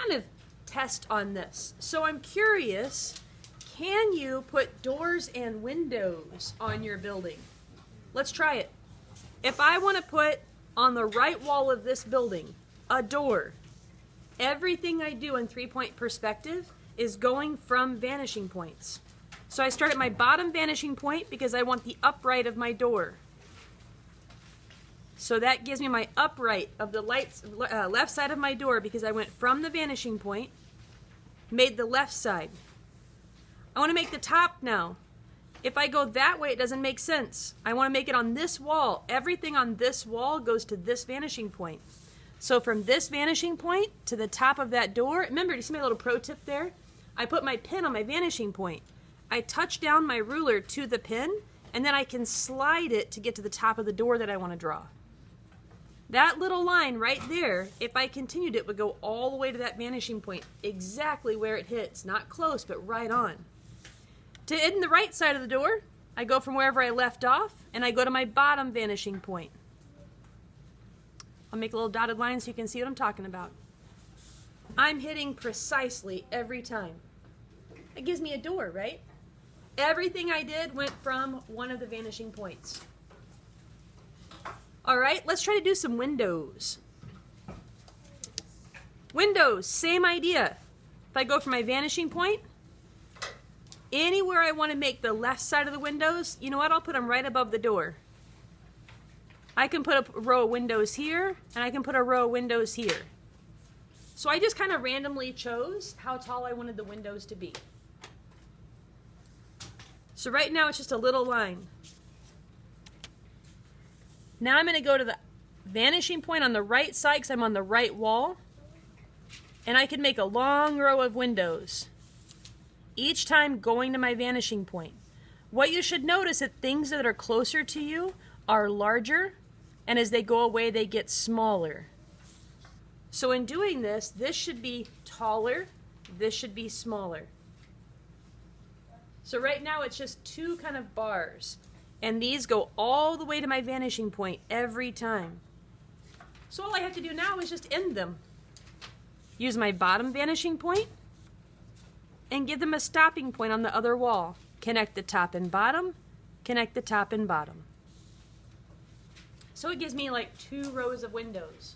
kind of test on this. So I'm curious, can you put doors and windows on your building? Let's try it. If I want to put on the right wall of this building a door, everything I do in 3-point perspective is going from vanishing points. So I start at my bottom vanishing point because I want the upright of my door. So that gives me my upright of the left side of my door because I went from the vanishing point, made the left side. I want to make the top now. If I go that way, it doesn't make sense. I want to make it on this wall. Everything on this wall goes to this vanishing point. So from this vanishing point to the top of that door, remember, do you see my little pro tip there? I put my pin on my vanishing point. I touch down my ruler to the pin, and then I can slide it to get to the top of the door that I want to draw. That little line right there, if I continued it, would go all the way to that vanishing point, exactly where it hits. Not close, but right on. To end the right side of the door, I go from wherever I left off, and I go to my bottom vanishing point. I'll make a little dotted line so you can see what I'm talking about. I'm hitting precisely every time. It gives me a door, right? Everything I did went from one of the vanishing points. All right, let's try to do some windows. Windows, same idea. If I go from my vanishing point, anywhere I want to make the left side of the windows, you know what? I'll put them right above the door. I can put a row of windows here, and I can put a row of windows here. So I just kind of randomly chose how tall I wanted the windows to be. So right now it's just a little line. Now I'm going to go to the vanishing point on the right side because I'm on the right wall. And I can make a long row of windows, each time going to my vanishing point. What you should notice is that things that are closer to you are larger, and as they go away, they get smaller. So in doing this, this should be taller, this should be smaller. So right now it's just two kind of bars, and these go all the way to my vanishing point every time. So all I have to do now is just end them. Use my bottom vanishing point and give them a stopping point on the other wall. Connect the top and bottom, connect the top and bottom. So it gives me like 2 rows of windows.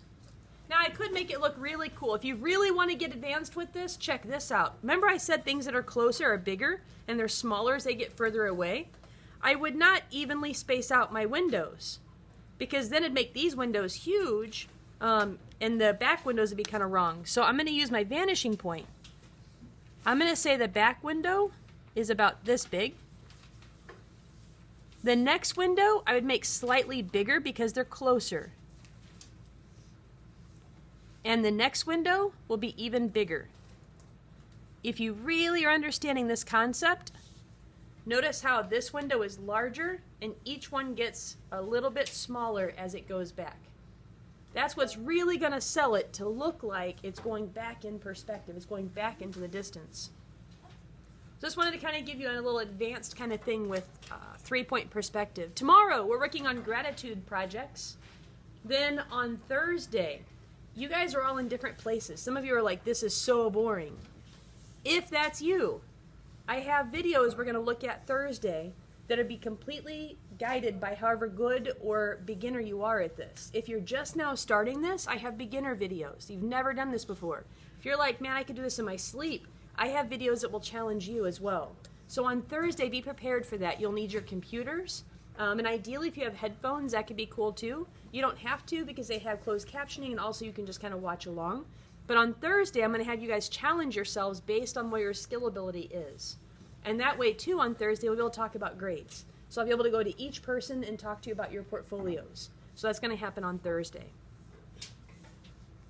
Now I could make it look really cool. If you really want to get advanced with this, check this out. Remember I said things that are closer are bigger and they're smaller as they get further away? I would not evenly space out my windows because then it'd make these windows huge and the back windows would be kind of wrong. So I'm going to use my vanishing point. I'm going to say the back window is about this big. The next window I would make slightly bigger because they're closer. And the next window will be even bigger. If you really are understanding this concept, notice how this window is larger and each one gets a little bit smaller as it goes back. That's what's really going to sell it to look like it's going back in perspective. It's going back into the distance. Just wanted to kind of give you a little advanced kind of thing with 3-point perspective. Tomorrow we're working on gratitude projects. Then on Thursday, you guys are all in different places. Some of you are like, this is so boring. If that's you, I have videos we're going to look at Thursday that will be completely guided by however good or beginner you are at this. If you're just now starting this, I have beginner videos. You've never done this before. If you're like, man, I could do this in my sleep, I have videos that will challenge you as well. So on Thursday, be prepared for that. You'll need your computers. And ideally, if you have headphones, that could be cool too. You don't have to because they have closed captioning and also you can just kind of watch along. But on Thursday, I'm going to have you guys challenge yourselves based on where your skill ability is. And that way too, on Thursday, we'll be able to talk about grades. So I'll be able to go to each person and talk to you about your portfolios. So that's going to happen on Thursday.